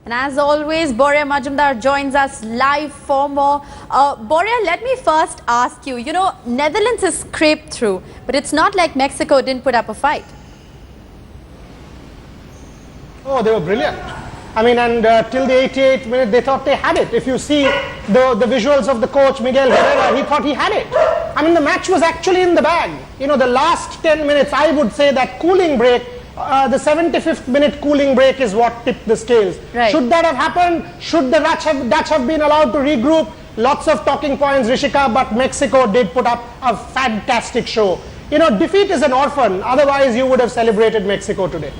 And as always, Boria Majumdar joins us live for more. Boria, let me first ask you, Netherlands has scraped through, but it's not like Mexico didn't put up a fight. Oh, they were brilliant. I mean, and till the 88th minute, they thought they had it. If you see the visuals of the coach, Miguel Herrera, he thought he had it. I mean, the match was actually in the bag. The last 10 minutes, I would say that cooling break, the 75th minute cooling break is what tipped the scales. Right. Should that have happened? Should the Dutch have been allowed to regroup? Lots of talking points, Rishika, but Mexico did put up a fantastic show. Defeat is an orphan. Otherwise, you would have celebrated Mexico today.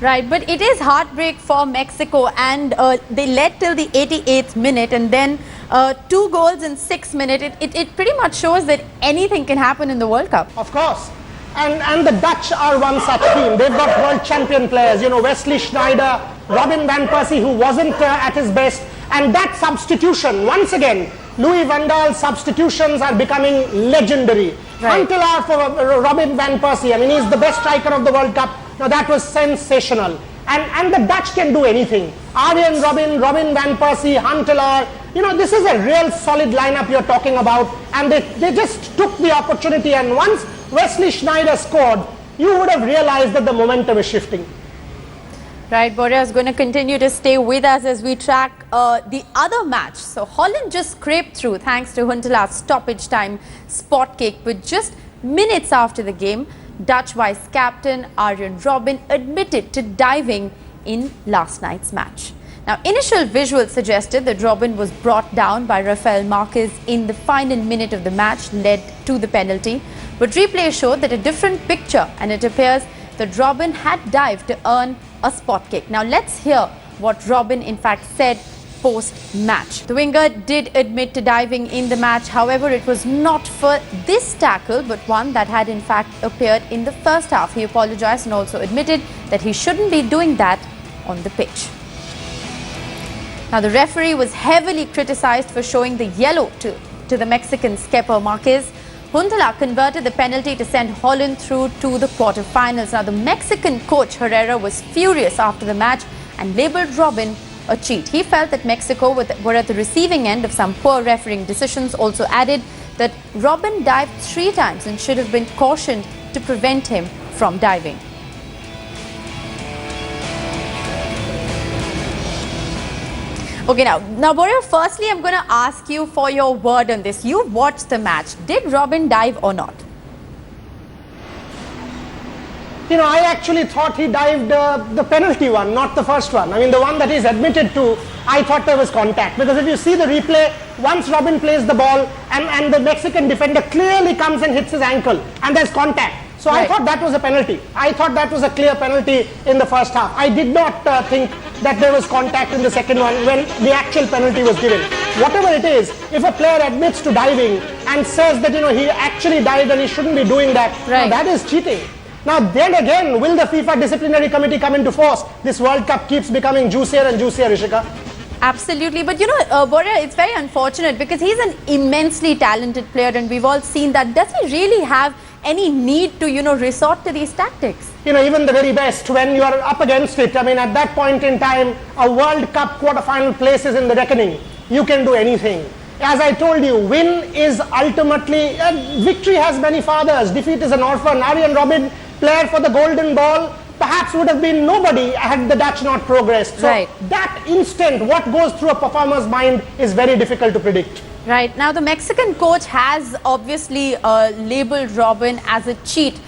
Right, but it is heartbreak for Mexico, and they led till the 88th minute, and then 2 goals in 6 minutes. It pretty much shows that anything can happen in the World Cup. Of course. And the Dutch are one such team. They've got world champion players, Wesley Sneijder, Robin van Persie, who wasn't at his best. And that substitution, once again, Louis van Gaal's substitutions are becoming legendary. Right. Huntelaar for Robin van Persie. I mean, he's the best striker of the World Cup. Now, that was sensational. And the Dutch can do anything. Arjen Robben, Robin van Persie, Huntelaar. This is a real solid lineup you're talking about. And they just took the opportunity. And once Wesley Sneijder scored, you would have realized that the momentum is shifting. Right, Boria is going to continue to stay with us as we track the other match. So Holland just scraped through thanks to Huntelaar's stoppage time spot kick. But just minutes after the game, Dutch vice captain Arjen Robben admitted to diving in last night's match. Now, initial visuals suggested that Robben was brought down by Rafael Marquez in the final minute of the match, led to the penalty. But replay showed that a different picture, and it appears that Robben had dived to earn a spot kick. Now, let's hear what Robben in fact said post-match. The winger did admit to diving in the match. However, it was not for this tackle, but one that had in fact appeared in the first half. He apologized and also admitted that he shouldn't be doing that on the pitch. Now, the referee was heavily criticized for showing the yellow to the Mexican skipper Marquez. Huntelaar converted the penalty to send Holland through to the quarterfinals. Now, the Mexican coach Herrera was furious after the match and labelled Robben a cheat. He felt that Mexico were at the receiving end of some poor refereeing decisions. Also added that Robben dived 3 times and should have been cautioned to prevent him from diving. Okay, now Boria, firstly, I'm going to ask you for your word on this. You watched the match. Did Robben dive or not? I actually thought he dived the penalty one, not the first one. I mean, the one that he's admitted to, I thought there was contact. Because if you see the replay, once Robben plays the ball and the Mexican defender clearly comes and hits his ankle and there's contact. So right. I thought that was a penalty. I thought that was a clear penalty in the first half. I did not think that there was contact in the second one when the actual penalty was given. Whatever it is, if a player admits to diving and says that he actually dived and he shouldn't be doing that, right. That is cheating. Now then again, will the FIFA disciplinary committee come into force? This World Cup keeps becoming juicier and juicier, Rishika. Absolutely, but Boria, it's very unfortunate because he's an immensely talented player and we've all seen that. Does he really have any need to, resort to these tactics? Even the very best, when you are up against it, I mean, at that point in time, a World Cup quarter-final place is in the reckoning. You can do anything. As I told you, win is ultimately, victory has many fathers, defeat is an orphan. Arjen Robben, player for the golden ball, perhaps would have been nobody had the Dutch not progressed. So right. That instant, what goes through a performer's mind is very difficult to predict. Right. Now, the Mexican coach has obviously labelled Robben as a cheat.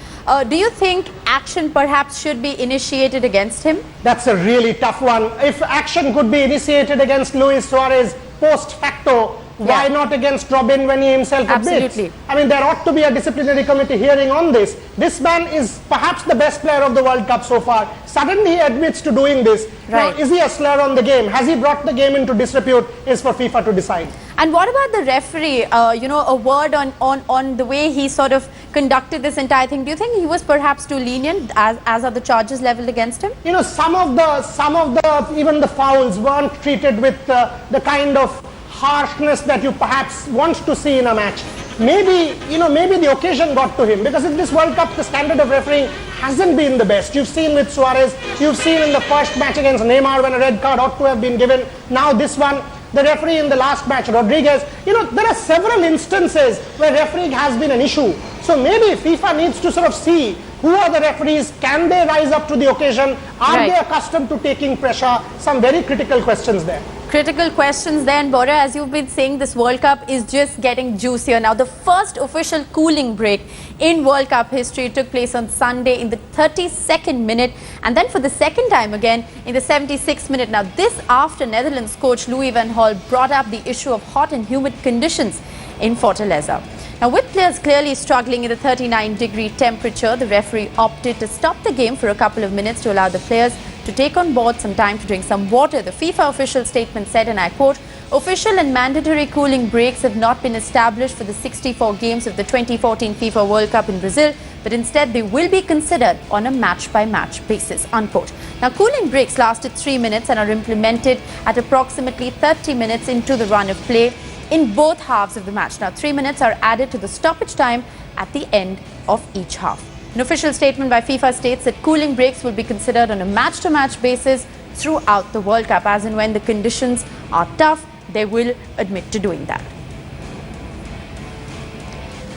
Do you think action perhaps should be initiated against him? That's a really tough one. If action could be initiated against Luis Suarez post facto, why not against Robben when he himself admits? Absolutely. I mean, there ought to be a disciplinary committee hearing on this. This man is perhaps the best player of the World Cup so far. Suddenly he admits to doing this. Right. Now, is he a slur on the game? Has he brought the game into disrepute? Is for FIFA to decide. And what about the referee? A word on the way he sort of conducted this entire thing. Do you think he was perhaps too lenient as are the charges leveled against him? Some of the even the fouls weren't treated with the kind of harshness that you perhaps want to see in a match. Maybe the occasion got to him, because in this World Cup the standard of refereeing hasn't been the best. You've seen with Suarez, you've seen in the first match against Neymar when a red card ought to have been given. Now this one, the referee in the last match, Rodriguez. You know, there are several instances where refereeing has been an issue. So maybe FIFA needs to sort of see who are the referees, can they rise up to the occasion, are they accustomed to taking pressure? Some very critical questions there. Critical questions then, Bora, as you've been saying, this World Cup is just getting juicier. Now, the first official cooling break in World Cup history took place on Sunday in the 32nd minute, and then for the second time again in the 76th minute. Now, this after Netherlands coach Louis van Gaal brought up the issue of hot and humid conditions in Fortaleza. Now, with players clearly struggling in the 39-degree temperature, the referee opted to stop the game for a couple of minutes to allow the players to take on board some time to drink some water. The FIFA official statement said, and I quote, "Official and mandatory cooling breaks have not been established for the 64 games of the 2014 FIFA World Cup in Brazil, but instead they will be considered on a match-by-match basis," unquote. Now, cooling breaks lasted 3 minutes and are implemented at approximately 30 minutes into the run of play in both halves of the match. Now, 3 minutes are added to the stoppage time at the end of each half. An official statement by FIFA states that cooling breaks will be considered on a match-to-match basis throughout the World Cup. As and when the conditions are tough, they will admit to doing that.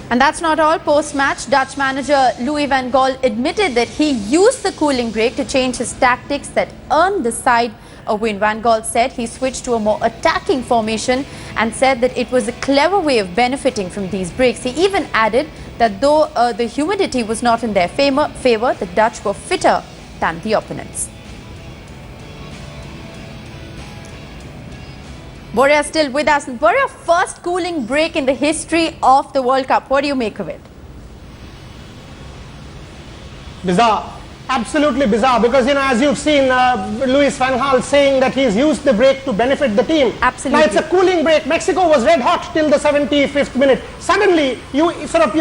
And that's not all. Post-match, Dutch manager Louis van Gaal admitted that he used the cooling break to change his tactics that earned the side a win. Van Gaal said he switched to a more attacking formation and said that it was a clever way of benefiting from these breaks. He even added that though the humidity was not in their favor, the Dutch were fitter than the opponents. Boria still with us. Boria, first cooling break in the history of the World Cup. What do you make of it? Bizarre. Absolutely bizarre, because, you know, as you've seen, Louis van Gaal saying that he's used the break to benefit the team. Absolutely. Now, it's a cooling break. Mexico was red hot till the 75th minute. Suddenly, you sort of,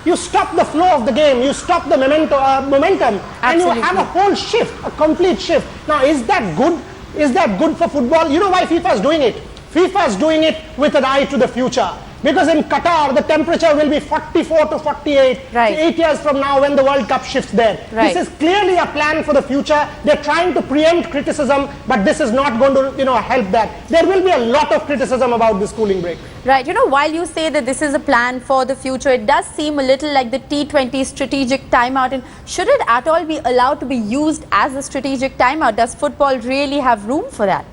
you stop the flow of the game, you stop the momentum, and you have a whole shift, a complete shift. Now, is that good? Is that good for football? You know why FIFA is doing it? FIFA is doing it with an eye to the future. Because in Qatar, the temperature will be 44 to 48, 8 years from now when the World Cup shifts there. This is clearly a plan for the future. They're trying to preempt criticism, but this is not going to, help that. There will be a lot of criticism about this cooling break. Right. You know, while you say that this is a plan for the future, it does seem a little like the T20 strategic timeout. And should it at all be allowed to be used as a strategic timeout? Does football really have room for that?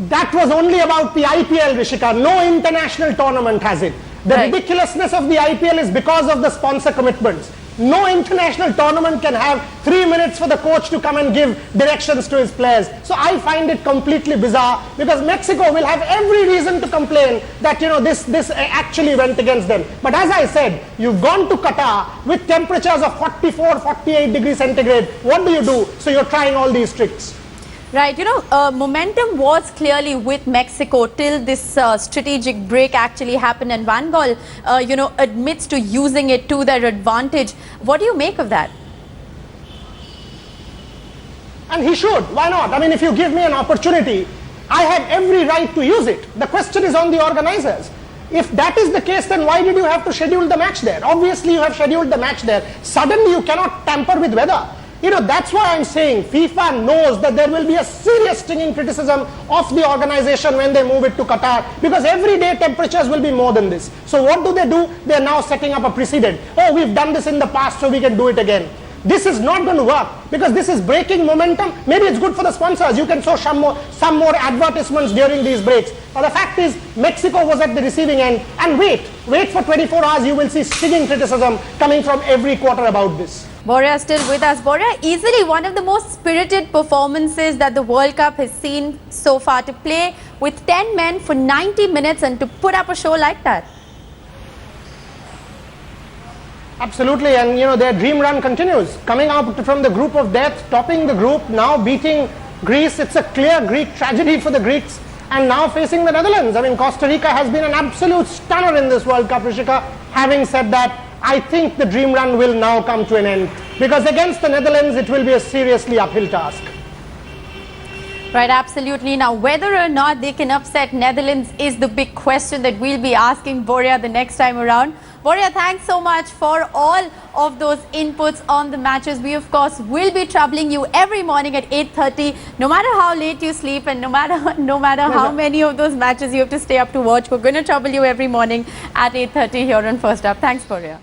That was only about the IPL, Rishika. No international tournament has it. The ridiculousness of the IPL is because of the sponsor commitments. No international tournament can have 3 minutes for the coach to come and give directions to his players. So I find it completely bizarre, because Mexico will have every reason to complain that, this actually went against them. But as I said, you've gone to Qatar with temperatures of 44, 48 degrees centigrade. What do? So you're trying all these tricks. Right, momentum was clearly with Mexico till this strategic break actually happened, and Van Gaal, admits to using it to their advantage. What do you make of that? And he should. Why not? I mean, if you give me an opportunity, I have every right to use it. The question is on the organizers. If that is the case, then why did you have to schedule the match there? Obviously, you have scheduled the match there. Suddenly, you cannot tamper with weather. That's why I'm saying FIFA knows that there will be a serious stinging criticism of the organization when they move it to Qatar, because everyday temperatures will be more than this. So what do? They're now setting up a precedent. Oh, we've done this in the past, so we can do it again. This is not going to work, because this is breaking momentum. Maybe it's good for the sponsors. You can show some more advertisements during these breaks. But the fact is, Mexico was at the receiving end. And wait for 24 hours, you will see stinging criticism coming from every quarter about this. Boria still with us. Boria, easily one of the most spirited performances that the World Cup has seen so far, to play with 10 men for 90 minutes and to put up a show like that. Absolutely, and their dream run continues. Coming out from the group of death, topping the group, now beating Greece. It's a clear Greek tragedy for the Greeks, and now facing the Netherlands. I mean, Costa Rica has been an absolute stunner in this World Cup, Rishika. Having said that, I think the dream run will now come to an end, because against the Netherlands, it will be a seriously uphill task. Right, absolutely. Now, whether or not they can upset Netherlands is the big question that we'll be asking Boria the next time around. Boria, thanks so much for all of those inputs on the matches. We, of course, will be troubling you every morning at 8:30, no matter how late you sleep and no matter how many of those matches you have to stay up to watch. We're going to trouble you every morning at 8:30 here on First Up. Thanks, Boria.